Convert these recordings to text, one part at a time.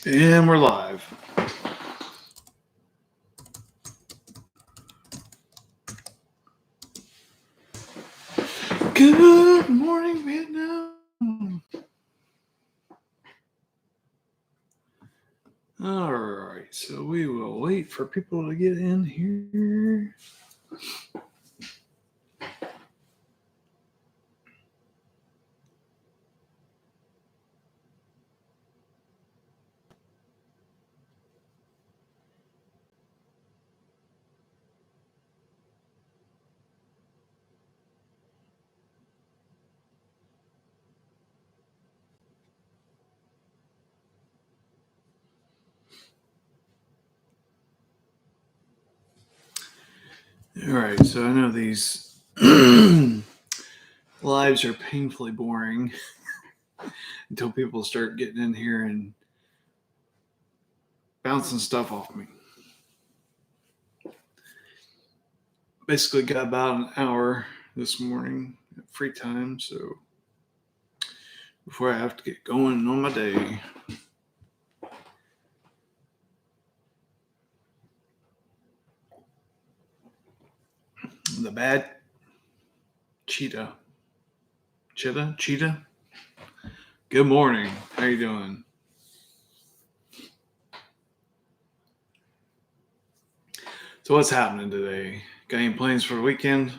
And we're live. Good morning, Vietnam. All right, so we will wait for people to get in here. All right, so I know these lives are painfully boring until people start getting in here and bouncing stuff off me. Basically, got about an hour this morning free time, so before I have to get going on my day. The bad cheetah. Cheetah? Good morning. How you doing? So what's happening today? Got any plans for the weekend?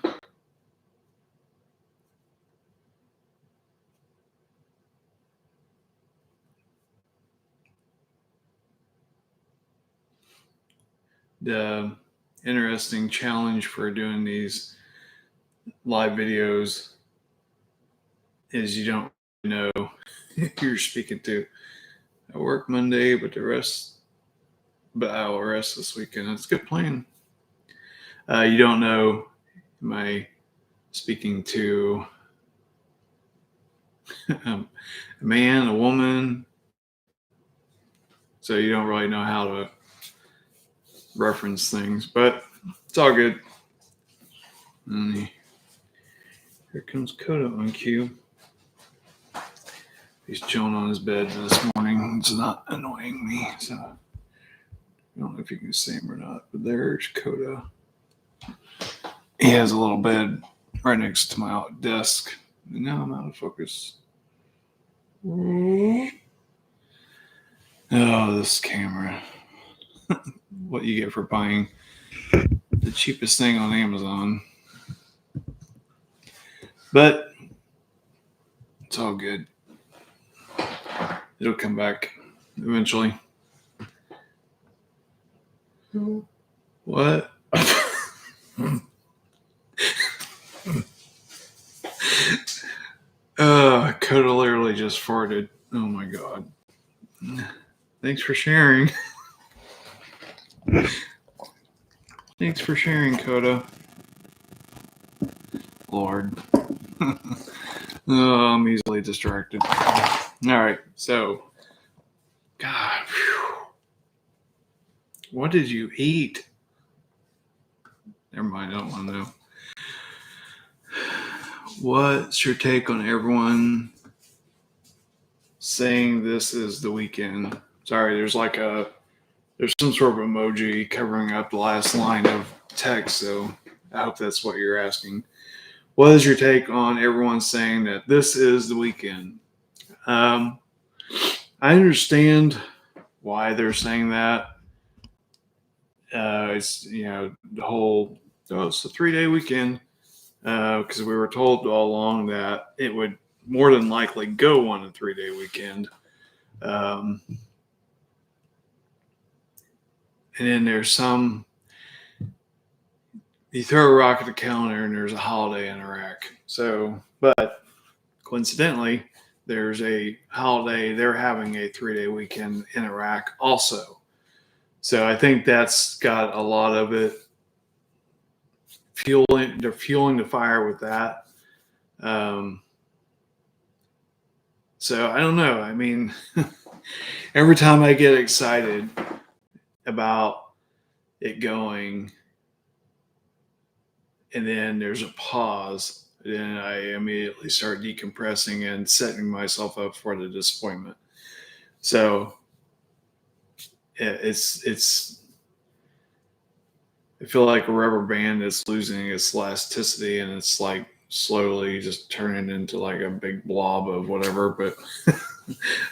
The interesting challenge for doing these live videos is you don't know who you're speaking to. I work Monday, but I'll rest this weekend. That's a good plan. You don't know, am I speaking to a man, a woman? So you don't really know how to reference things, but it's all good. And here comes Coda on cue. He's chilling on his bed this morning. It's not annoying me, so I don't know if you can see him or not, but there's Coda. He has a little bed right next to my desk. And now I'm out of focus. Oh, this camera. What you get for buying the cheapest thing on Amazon. But it's all good. It'll come back eventually. What? Coda literally just farted. Oh my god. Thanks for sharing. Thanks for sharing, Coda. Lord. I'm easily distracted. All right, so, God, whew. What did you eat? Never mind, I don't want to know. What's your take on everyone saying this is the weekend? Sorry, there's some sort of emoji covering up the last line of text, so I hope that's what you're asking. What is your take on everyone saying that this is the weekend? I understand why they're saying that. It's the whole it's a 3-day weekend because we were told all along that it would more than likely go on a 3-day weekend. And then there's you throw a rock at the calendar and there's a holiday in Iraq. So, but coincidentally, there's a holiday. They're having a 3-day weekend in Iraq also. So I think that's got a lot of it fueling. They're fueling the fire with that. So I don't know. I mean, every time I get excited about it going, and then there's a pause, then I immediately start decompressing and setting myself up for the disappointment. So it's I feel like a rubber band that's losing its elasticity, and it's like slowly just turning into like a big blob of whatever. But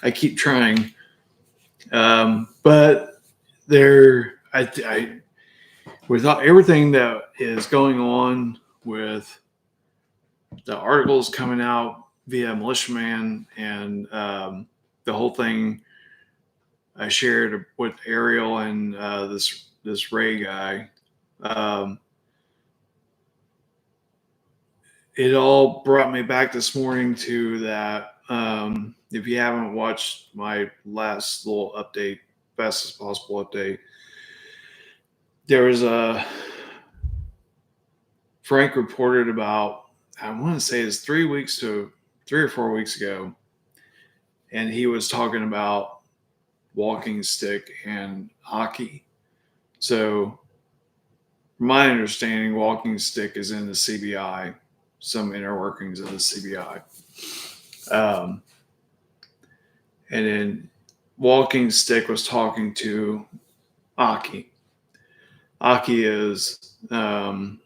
I keep trying. But I with everything that is going on with the articles coming out via Militiaman and the whole thing I shared with Ariel and this Ray guy. Um, it all brought me back this morning to that. If you haven't watched my last little update, fastest possible update, there was a Frank reported about, I want to say it's 3 or 4 weeks ago, and he was talking about walking stick and hockey. So, from my understanding, walking stick is in the CBI, some inner workings of the CBI. And then walking stick was talking to Aki. Aki is, from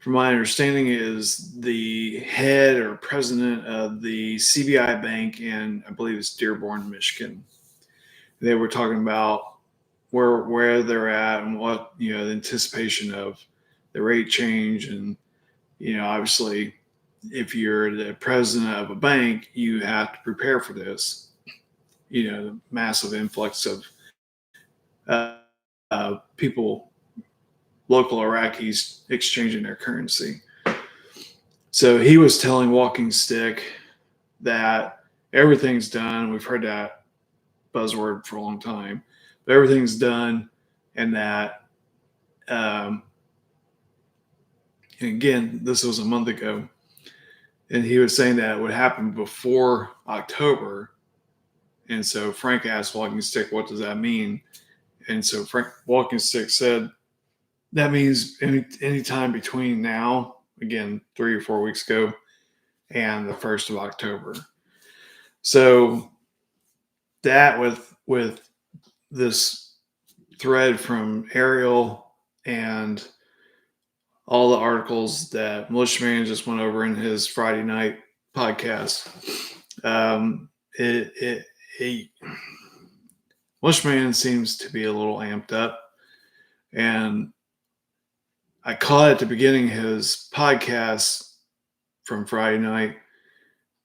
my understanding, is the head or president of the CBI Bank in, I believe it's Dearborn, Michigan. They were talking about where they're at and what, the anticipation of the rate change. And, obviously, if you're the president of a bank, you have to prepare for this, the massive influx of people, local Iraqis, exchanging their currency. So he was telling Walking Stick that everything's done. We've heard that buzzword for a long time. But everything's done, and that, and again, this was a month ago, and he was saying that it would happen before October. And so Frank asked Walking Stick, what does that mean? And so Frank Walking Stick said, that means any time between now, again, 3 or 4 weeks ago, and the 1st of October. So that with this thread from Ariel and all the articles that Militiaman just went over in his Friday night podcast, Militiaman seems to be a little amped up. And I caught at the beginning of his podcast from Friday night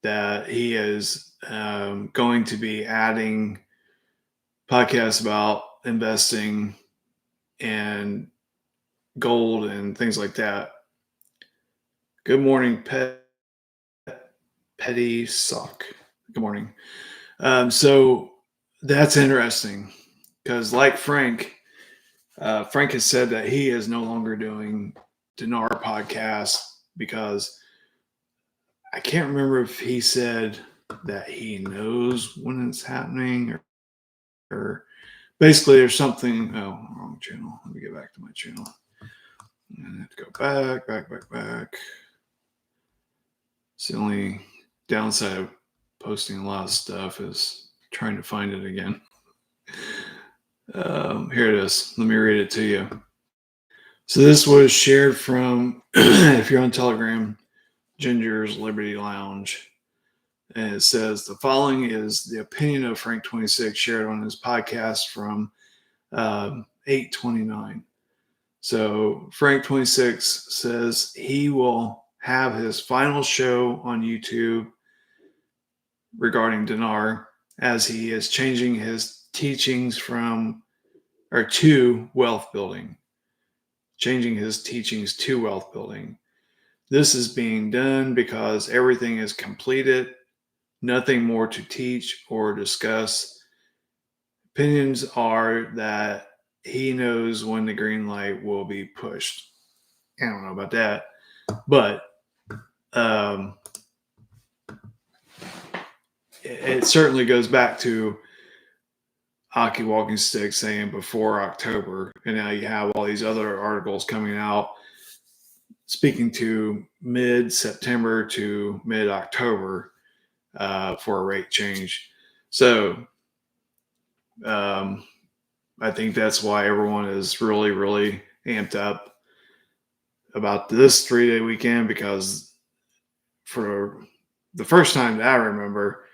that he is going to be adding podcasts about investing and gold and things like that. Good morning, Petty Sock. Good morning. So that's interesting because, like Frank has said that he is no longer doing Dinar podcast because I can't remember if he said that he knows when it's happening or basically there's something. Oh, wrong channel. Let me get back to my channel. I have to go back. It's the only downside of posting a lot of stuff is trying to find it again. Here it is. Let me read it to you. So this was shared from, if you're on Telegram, Ginger's Liberty Lounge. And it says, the following is the opinion of Frank 26 shared on his podcast from 8/29. So Frank 26 says he will have his final show on YouTube regarding Dinar as he is changing his teachings to wealth building. Changing his teachings to wealth building. This is being done because everything is completed, nothing more to teach or discuss. Opinions are that he knows when the green light will be pushed. I don't know about that, but it certainly goes back to Aki Walking Stick saying before October, and now you have all these other articles coming out speaking to mid-September to mid-October for a rate change. So I think that's why everyone is really, really amped up about this 3-day weekend, because for the first time that I remember,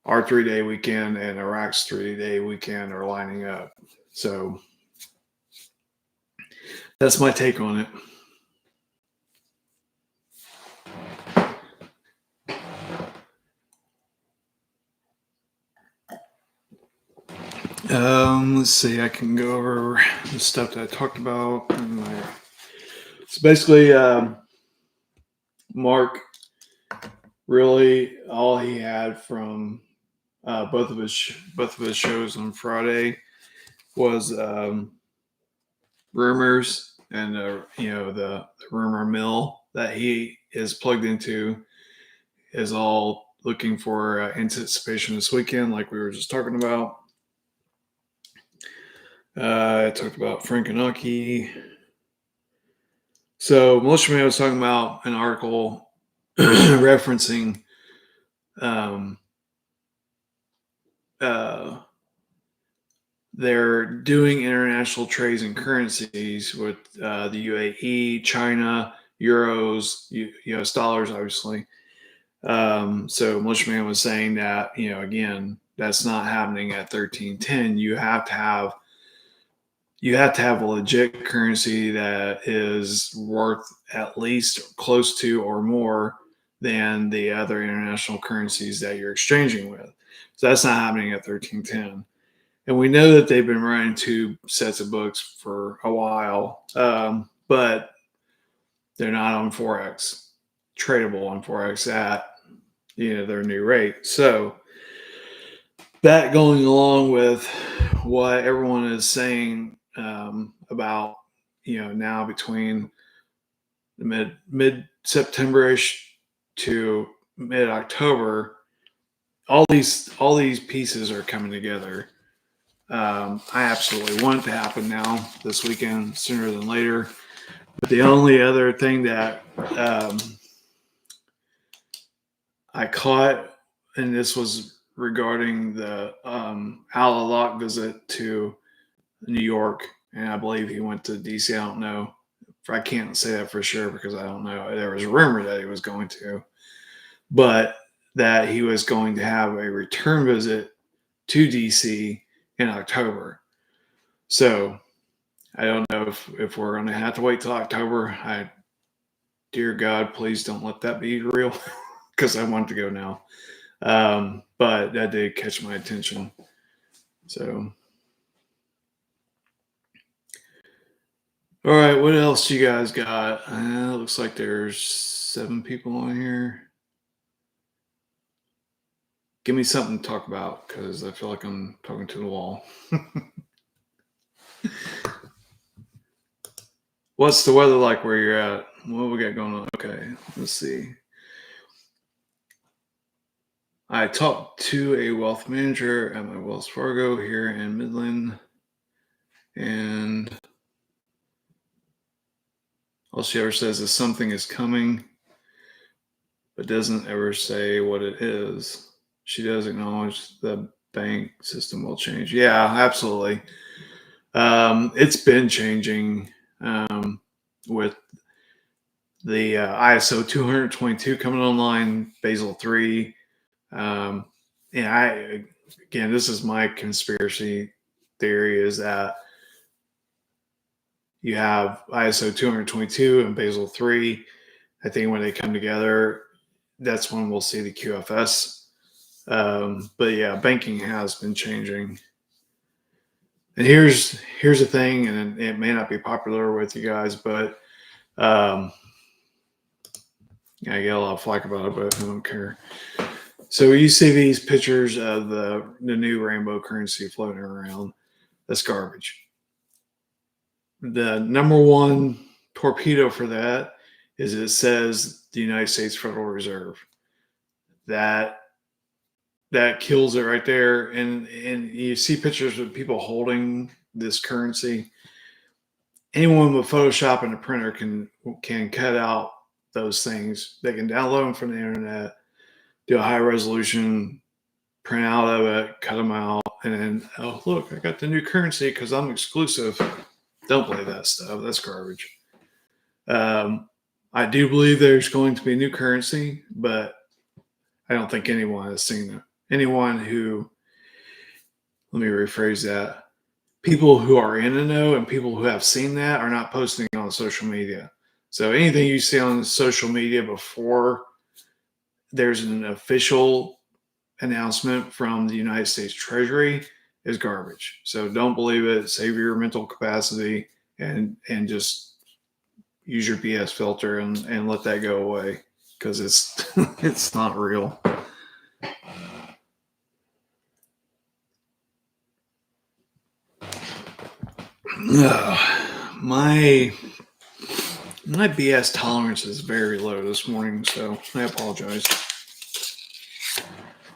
our 3-day weekend and Iraq's 3-day weekend are lining up. So that's my take on it. Let's see. I can go over the stuff that I talked about. So basically, Mark, really all he had from both of his shows on Friday was rumors, and the rumor mill that he is plugged into is all looking for anticipation this weekend, like we were just talking about. I talked about Frank Anaki. So Militia Man was talking about an article referencing uh, they're doing international trades in currencies with the UAE, China, euros, US dollars, obviously. So Militiaman was saying that, again, that's not happening at 1310. You have to have a legit currency that is worth at least close to or more than the other international currencies that you're exchanging with. So that's not happening at 1310. And we know that they've been running 2 sets of books for a while, but they're not on Forex, tradable on Forex at their new rate. So that, going along with what everyone is saying about now between the mid September-ish to mid October, all these pieces are coming together. I absolutely want it to happen now this weekend, sooner than later. But the only other thing that I caught, and this was regarding the Al visit to New York, and I believe he went to DC. I don't know. I can't say that for sure because I don't know. There was a rumor that he was going to, but that he was going to have a return visit to DC in October. So I don't know if we're going to have to wait till October. Dear God, please don't let that be real, because I want to go now. But that did catch my attention. So, all right, what else you guys got? Looks like there's 7 people on here. Give me something to talk about, because I feel like I'm talking to the wall. What's the weather like where you're at? What we got going on? Okay, let's see. I talked to a wealth manager at my Wells Fargo here in Midland, and all she ever says is something is coming, but doesn't ever say what it is. She does acknowledge the bank system will change. Yeah, absolutely. It's been changing with the ISO 222 coming online, Basel 3. And again, this is my conspiracy theory, is that you have ISO 222 and Basel 3. I think when they come together, that's when we'll see the QFS. But yeah, banking has been changing. And here's the thing, and it may not be popular with you guys, but I get a lot of flack about it, but I don't care. So you see these pictures of the new rainbow currency floating around. That's garbage. The number one torpedo for that is it says the United States Federal Reserve. That kills it right there. And you see pictures of people holding this currency. Anyone with Photoshop and a printer can cut out those things. They can download them from the internet, do a high resolution print out of it, cut them out, and then, oh, look, I got the new currency because I'm exclusive. Don't play that stuff. That's garbage. I do believe there's going to be new currency, but I don't think anyone has seen it. Anyone who, let me rephrase that, people who are in the know and people who have seen that are not posting on social media. So anything you see on social media before there's an official announcement from the United States Treasury is garbage. So don't believe it. Save your mental capacity and just use your BS filter and let that go away because it's it's not real. My BS tolerance is very low this morning, so I apologize.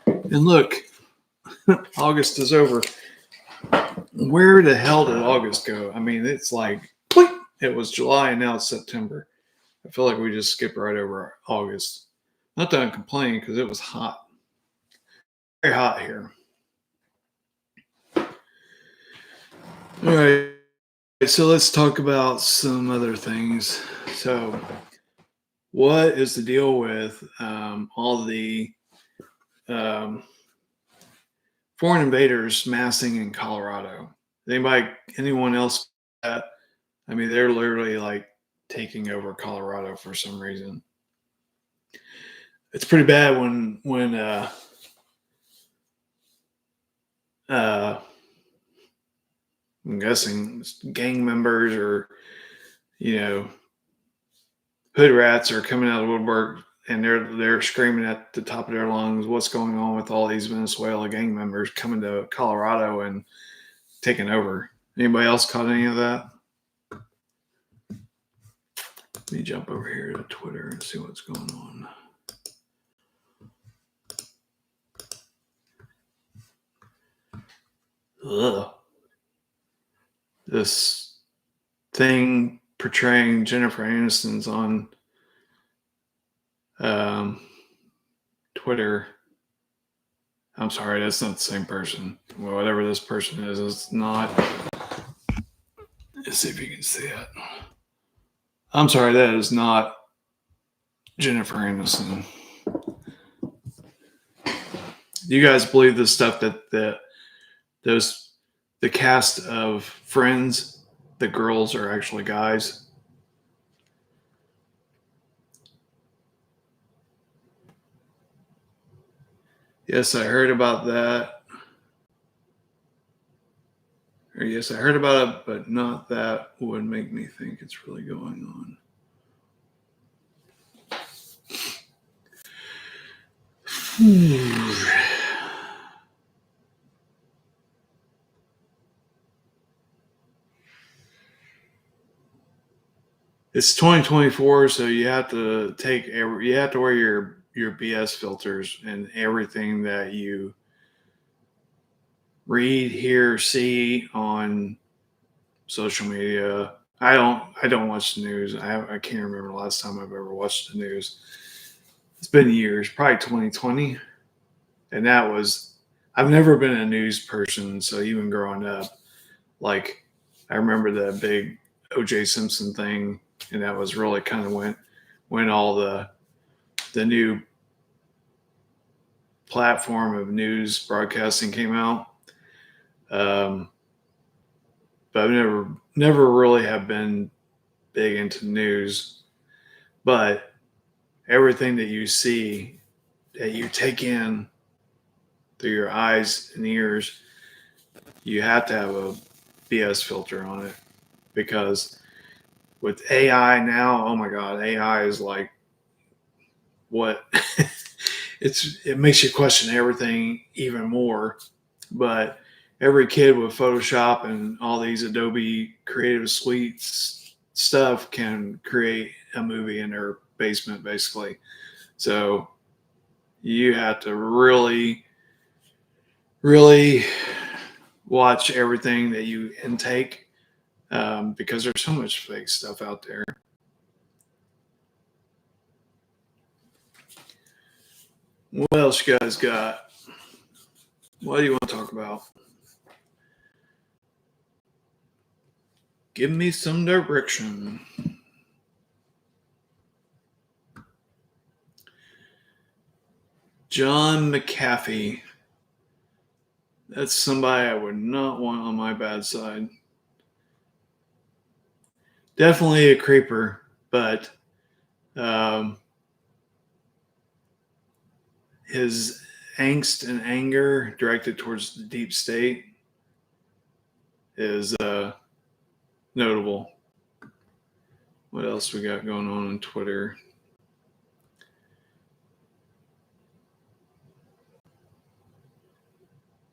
And look, August is over. Where the hell did August go? I mean, it's like it was July and now it's September. I feel like we just skipped right over August. Not that I'm complaining because it was hot. Very hot here. All right. So let's talk about some other things. So, what is the deal with all the foreign invaders massing in Colorado? Anyone else? I mean, they're literally like taking over Colorado for some reason. It's pretty bad when I'm guessing gang members or hood rats are coming out of the woodwork and they're screaming at the top of their lungs, what's going on with all these Venezuela gang members coming to Colorado and taking over? Anybody else caught any of that? Let me jump over here to Twitter and see what's going on. Ugh. This thing portraying Jennifer Aniston's on Twitter. I'm sorry, that's not the same person. Well, whatever this person is, it's not. Let's see if you can see it. I'm sorry, that is not Jennifer Aniston. Do you guys believe the stuff that the cast of Friends, the girls are actually guys? Yes, I heard about that. Or yes, I heard about it, but not that would make me think it's really going on. It's 2024, so you have to wear your BS filters and everything that you read, hear, see on social media. I don't watch the news. I can't remember the last time I've ever watched the news. It's been years, probably 2020, and I've never been a news person. So even growing up, like I remember the big O.J. Simpson thing, and that was really kind of when all the new platform of news broadcasting came out. But I've never really have been big into news. But everything that you see, that you take in through your eyes and ears, you have to have a BS filter on it, because with AI now, oh my God, AI is like what it makes you question everything even more. But every kid with Photoshop and all these Adobe Creative Suites stuff can create a movie in their basement, basically. So you have to really, really watch everything that you intake, because there's so much fake stuff out there. What else you guys got? What do you want to talk about? Give me some direction. John McAfee. That's somebody I would not want on my bad side. Definitely a creeper, but his angst and anger directed towards the deep state is notable. What else we got going on Twitter?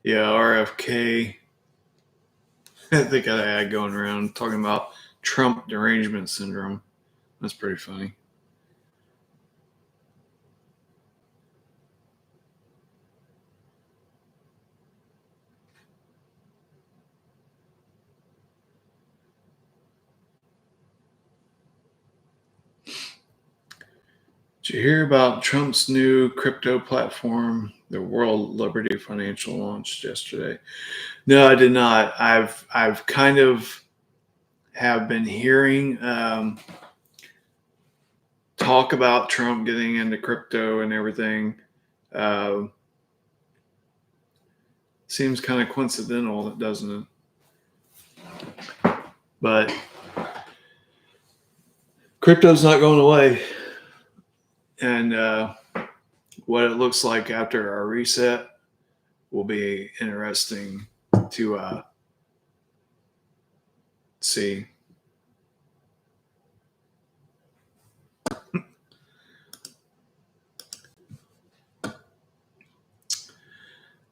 Yeah, RFK. They got an ad going around talking about Trump derangement syndrome. That's pretty funny. Did you hear about Trump's new crypto platform, the World Liberty Financial launched yesterday? No, I did not. I've kind of have been hearing talk about Trump getting into crypto and everything. Seems kind of coincidental, doesn't it? But crypto's not going away. And what it looks like after our reset will be interesting to see.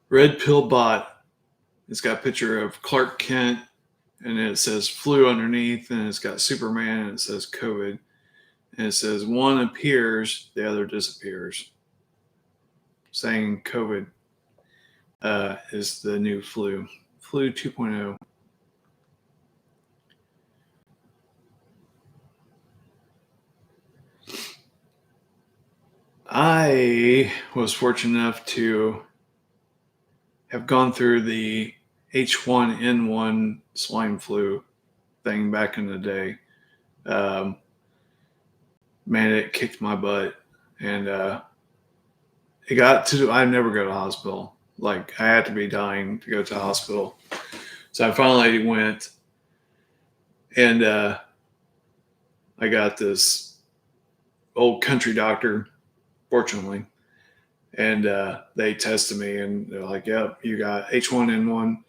Red Pill Bot. It's got a picture of Clark Kent, and it says flu underneath, and it's got Superman, and it says COVID. And it says one appears, the other disappears, saying COVID is the new flu. Flu 2.0. I was fortunate enough to have gone through the H1N1 swine flu thing back in the day. Man, it kicked my butt. And it got to, I never go to the hospital. Like, I had to be dying to go to the hospital. So I finally went, and I got this old country doctor, fortunately, and they tested me, and they're like, "Yep, you got H1N1."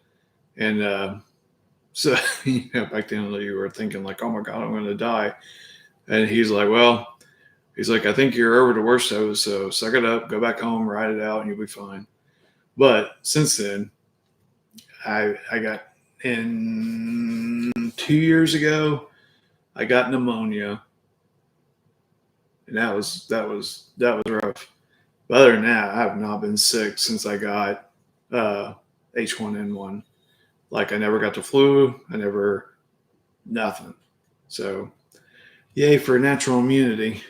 And so, back then you were thinking like, "Oh my God, I'm going to die." And he's like, "Well," he's like, "I think you're over the worst of it, so suck it up, go back home, ride it out, and you'll be fine." But since then, I got in 2 years ago, I got pneumonia, and that was rough. But other than that, I have not been sick since I got H1N1. Like, I never got the flu. I never, nothing. So, yay for natural immunity.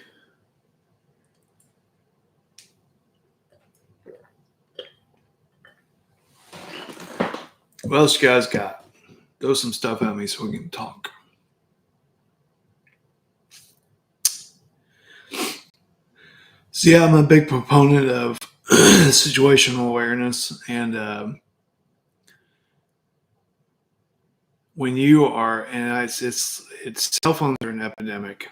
What else you guys got? Throw some stuff at me so we can talk. So, yeah, I'm a big proponent of situational awareness, and when you are, and it's cell phones are an epidemic.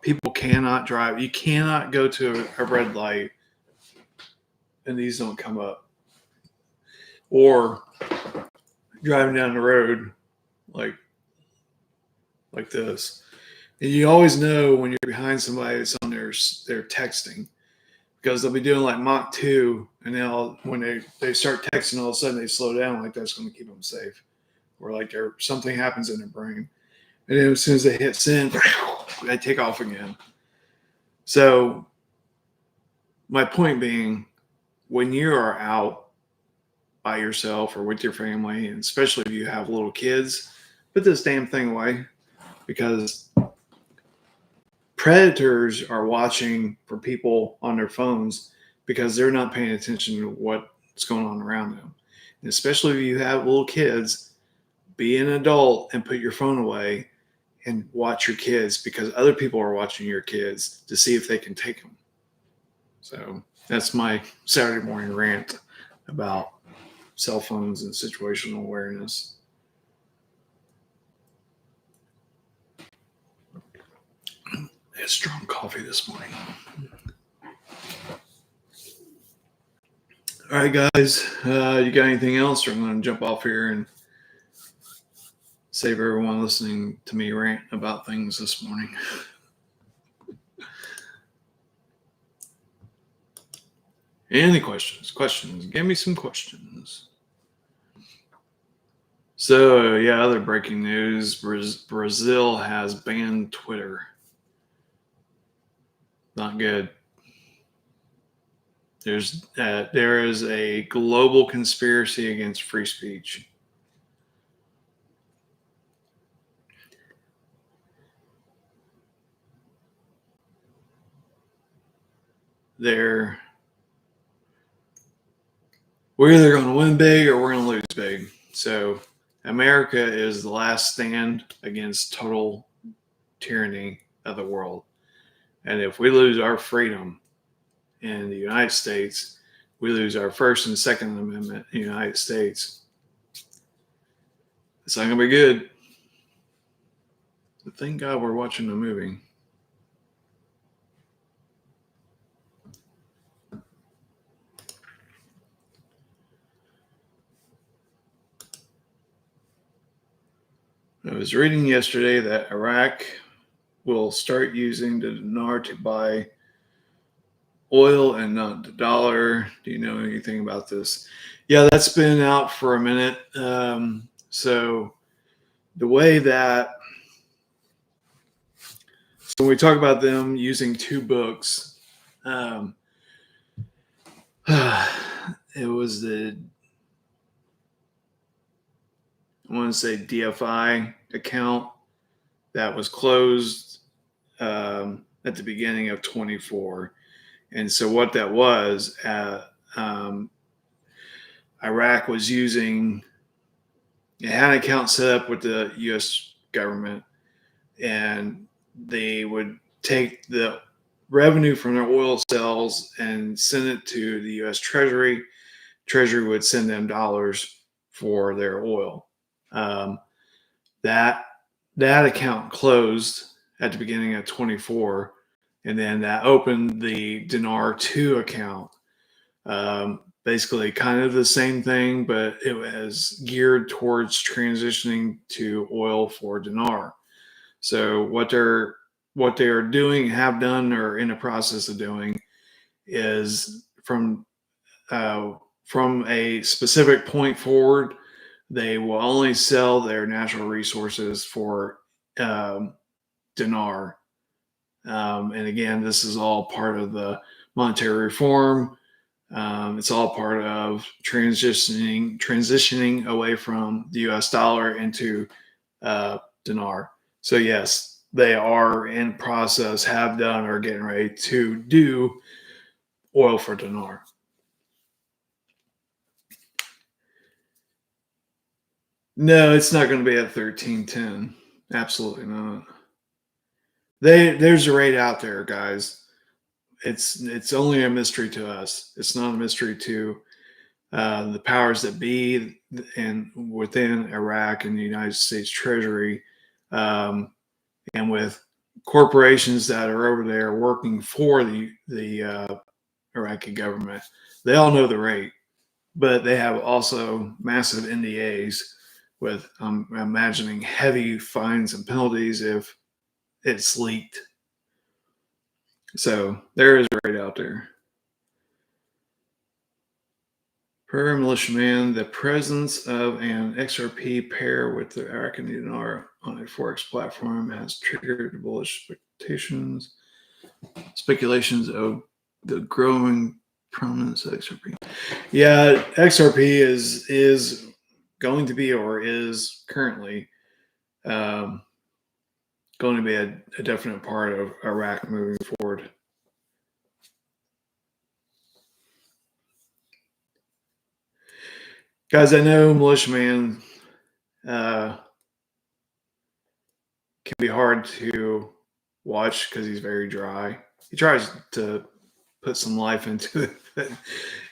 People cannot drive. You cannot go to a red light and these don't come up. Or driving down the road like this. And you always know when you're behind somebody that's on they're texting, because they'll be doing like Mach 2, and when they start texting, all of a sudden they slow down, like that's going to keep them safe. Or like something happens in their brain. And then as soon as they hit send, they take off again. So my point being, when you are out by yourself or with your family, and especially if you have little kids, put this damn thing away, because predators are watching for people on their phones because they're not paying attention to what's going on around them. And especially if you have little kids, be an adult and put your phone away, and watch your kids because other people are watching your kids to see if they can take them. So that's my Saturday morning rant about cell phones and situational awareness. I had strong coffee this morning. All right, guys, you got anything else, or I'm going to jump off here and save everyone listening to me rant about things this morning. Any questions? Give me some questions. So, yeah, other breaking news. Brazil has banned Twitter. Not good. There is a global conspiracy against free speech. We're either going to win big or we're going to lose big. So America is the last stand against total tyranny of the world. And if we lose our freedom in the United States, we lose our First and Second Amendment in the United States. It's not going to be good. But thank God we're watching the movie. I was reading yesterday that Iraq will start using the dinar to buy oil and not the dollar. Do you know anything about this? Yeah, that's been out for a minute. So the way that, so when we talk about them using two books, it was the, I want to say DFI account that was closed at the beginning of 24. And so what that was, Iraq was using, it had an account set up with the U.S. government, and they would take the revenue from their oil sales and send it to the U.S. Treasury. Treasury would send them dollars for their oil. That account closed at the beginning of 24, and then that opened the Dinar 2 account. Basically kind of the same thing, but it was geared towards transitioning to oil for dinar. So what they are doing, have done, or in the process of doing is from a specific point forward, they will only sell their natural resources for dinar. And again, this is all part of the monetary reform. It's all part of transitioning away from the U.S. dollar into dinar. So yes, they are in process, have done, or getting ready to do oil for dinar. No, it's not going to be at 13.10. Absolutely not. There's a rate out there, guys. It's only a mystery to us. It's not a mystery to the powers that be and within Iraq and the United States Treasury, and with corporations that are over there working for the Iraqi government. They all know the rate, but they have also massive NDAs with, I'm imagining, heavy fines and penalties if it's leaked. So there is a rate out there. Per militiaman, the presence of an XRP pair with the Iraqi dinar on a Forex platform has triggered bullish speculations of the growing prominence of XRP. Yeah, XRP is going to be, or is currently going to be a definite part of Iraq moving forward. Guys, I know militiaman can be hard to watch because he's very dry. He tries to put some life into it, but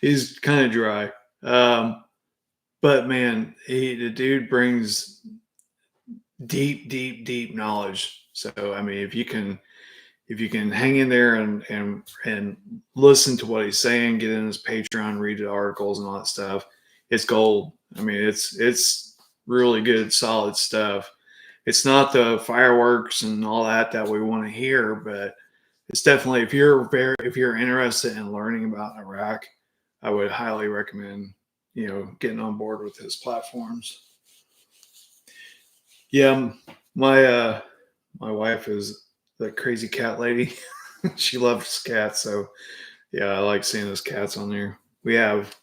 he's kind of dry. But man, the dude brings deep, deep, deep knowledge. So I mean, if you can hang in there and listen to what he's saying, get in his Patreon, read the articles and all that stuff, it's gold. I mean, it's really good, solid stuff. It's not the fireworks and all that we want to hear, but it's definitely if you're interested in learning about Iraq, I would highly recommend getting on board with his platforms. Yeah, my wife is the crazy cat lady. She loves cats, so yeah, I like seeing those cats on there. We have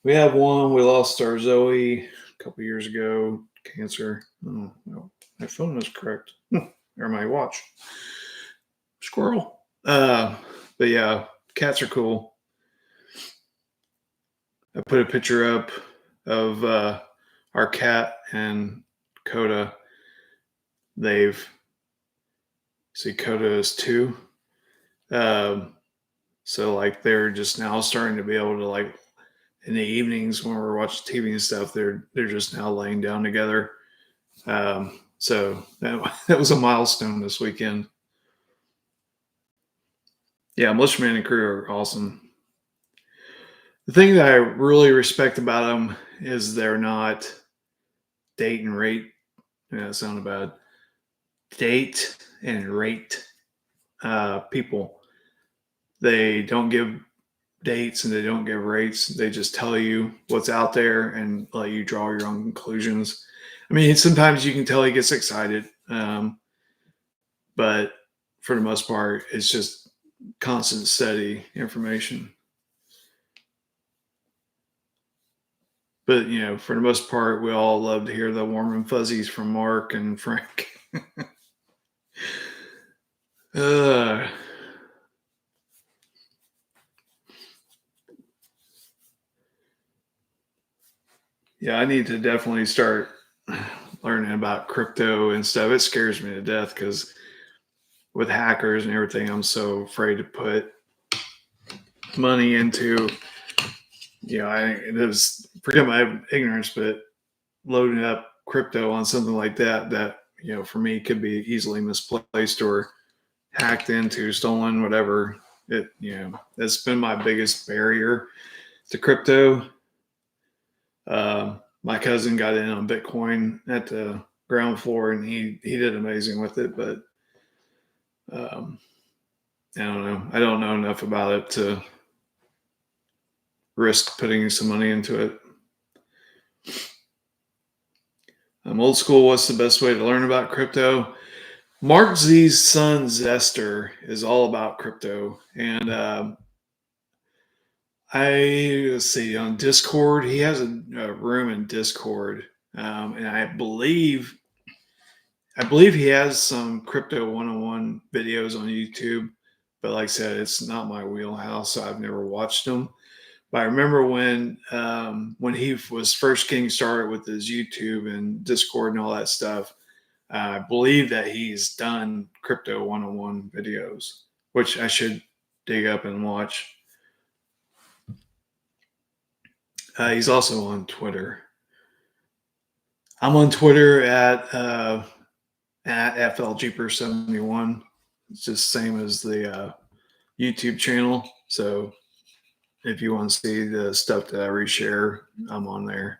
one. We lost our Zoe a couple years ago, cancer. Oh no, my phone is correct, or my watch. Squirrel. But yeah, cats are cool. I put a picture up of our cat and Coda. They've see Coda is 2. Um, so like they're just now starting to be able to like in the evenings when we're watching TV and stuff, they're just now laying down together. So that was a milestone this weekend. Yeah, Militiaman and crew are awesome. The thing that I really respect about them is they're not date and rate. Yeah, that sounded bad. Date and rate people. They don't give dates and they don't give rates. They just tell you what's out there and let you draw your own conclusions. I mean, sometimes you can tell he gets excited, but for the most part, it's just constant, steady information. But for the most part, we all love to hear the warm and fuzzies from Mark and Frank. uh, yeah, I need to definitely start learning about crypto and stuff. It scares me to death because with hackers and everything, I'm so afraid to put money into. It is forget my ignorance, but loading up crypto on something like that for me could be easily misplaced or hacked into, stolen, whatever. That's been my biggest barrier to crypto. My cousin got in on Bitcoin at the ground floor, and he did amazing with it. But um, I don't know. I don't know enough about it to risk putting some money into it. I'm old school. What's the best way to learn about crypto? Mark Z's son Zester is all about crypto, and let's see on Discord. He has a room in Discord, and I believe he has some crypto 101 videos on YouTube. But like I said, it's not my wheelhouse, so I've never watched them. But I remember when he was first getting started with his YouTube and Discord and all that stuff. I believe that he's done crypto 101 videos, which I should dig up and watch. He's also on Twitter. I'm on Twitter at FLGeeper71. It's just same as the YouTube channel. So if you want to see the stuff that I reshare, I'm on there.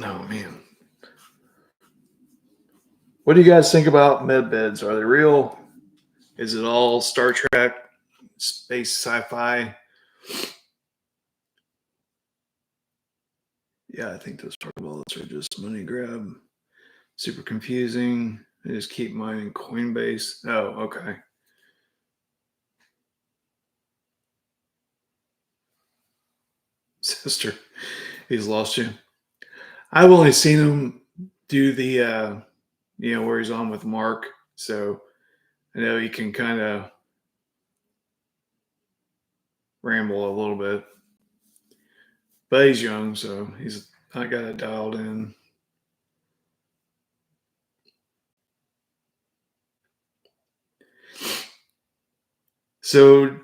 Oh man. What do you guys think about med beds? Are they real? Is it all Star Trek, space sci-fi? Yeah, I think those protocols are just money grab. Super confusing. I just keep mining Coinbase. Oh, okay. Sister, he's lost you. I've only seen him do the, where he's on with Mark. So I know he can kind of ramble a little bit, but he's young, so he's not got it dialed in. So,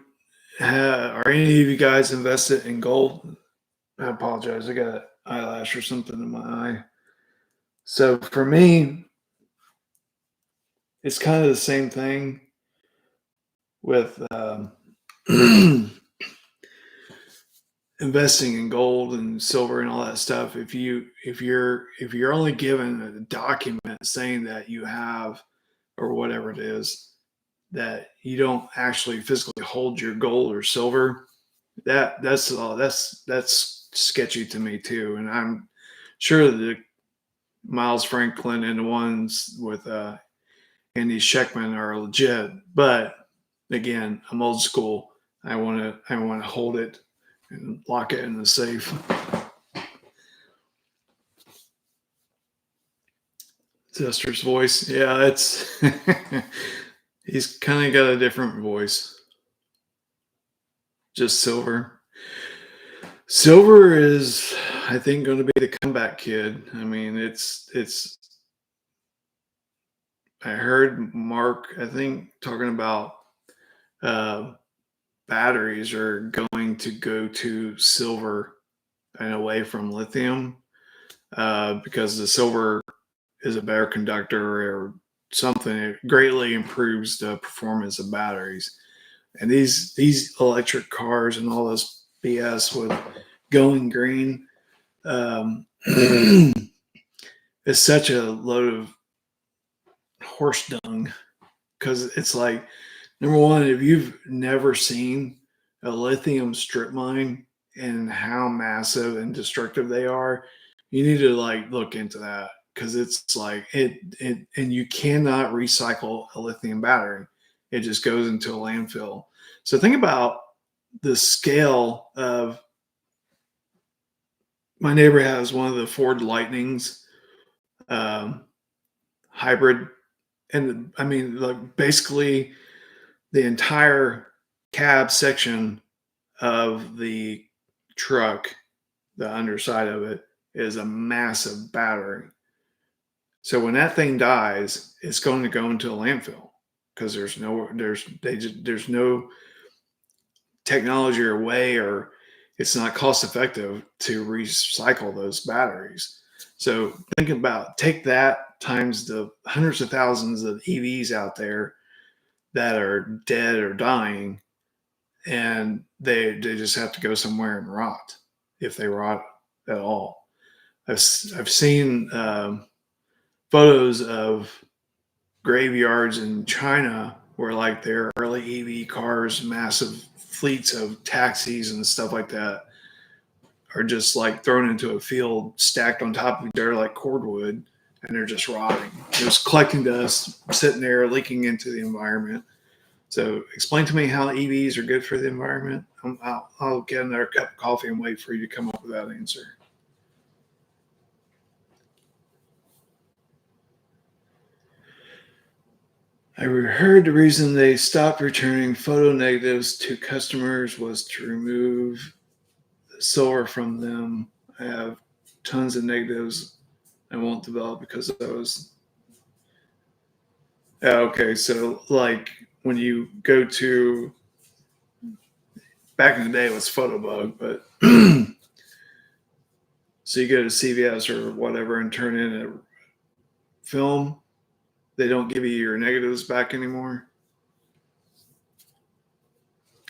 are any of you guys invested in gold? I apologize. I got an eyelash or something in my eye. So for me, it's kind of the same thing with investing in gold and silver and all that stuff. If you're only given a document saying that you have or whatever it is, that you don't actually physically hold your gold or silver, that's sketchy to me too. And I'm sure that Miles Franklin and the ones with Andy Scheckman are legit, but again, I'm old school. I want to hold it and lock it in the safe. Zester's voice, yeah, it's he's kind of got a different voice. Just Silver. Silver is, I think, going to be the comeback kid. I mean, it's. I heard Mark, I think, talking about uh, batteries are going to go to silver and away from lithium because the silver is a better conductor or something. It greatly improves the performance of batteries. And these electric cars and all this BS with going green is such a load of horse dung because it's like, number one, if you've never seen a lithium strip mine and how massive and destructive they are, you need to like look into that because it's like it and you cannot recycle a lithium battery. It just goes into a landfill. So think about the scale of, my neighbor has one of the Ford Lightnings um, hybrid, and I mean, like basically the entire cab section of the truck, the underside of it, is a massive battery. So when that thing dies, it's going to go into a landfill because there's no technology or way, or it's not cost effective to recycle those batteries. So think about, take that times the hundreds of thousands of EVs out there that are dead or dying, and they just have to go somewhere and rot if they rot at all. I've seen photos of graveyards in China where like their early EV cars, massive fleets of taxis and stuff like that, are just like thrown into a field stacked on top of each other like cordwood, and they're just rotting. Just collecting dust, sitting there, leaking into the environment. So explain to me how EVs are good for the environment. I'll get another cup of coffee and wait for you to come up with that answer. I heard the reason they stopped returning photo negatives to customers was to remove the silver from them. I have tons of negatives I won't develop because I was. Yeah, okay, so like when you go to, back in the day it was Photobug, but so you go to CVS or whatever and turn in a film, they don't give you your negatives back anymore.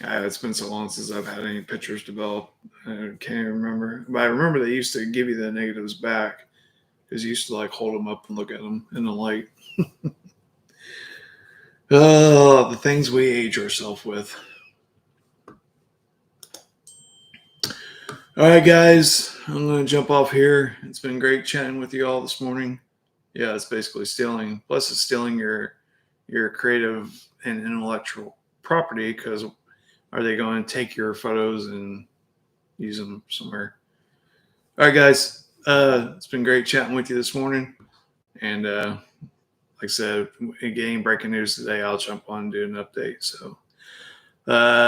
It's been so long since I've had any pictures developed. I can't even remember. But I remember they used to give you the negatives back because you used to like hold them up and look at them in the light. Oh, the things we age ourselves with. All right, guys, I'm going to jump off here. It's been great chatting with you all this morning. Yeah, it's basically stealing. Plus, it's stealing your creative and intellectual property because are they going to take your photos and use them somewhere? All right, guys, it's been great chatting with you this morning. And like I said, getting breaking news today, I'll jump on and do an update. So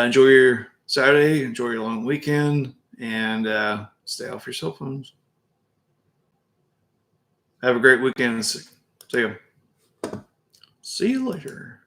enjoy your Saturday, enjoy your long weekend, and stay off your cell phones. Have a great weekend. See you. See you later.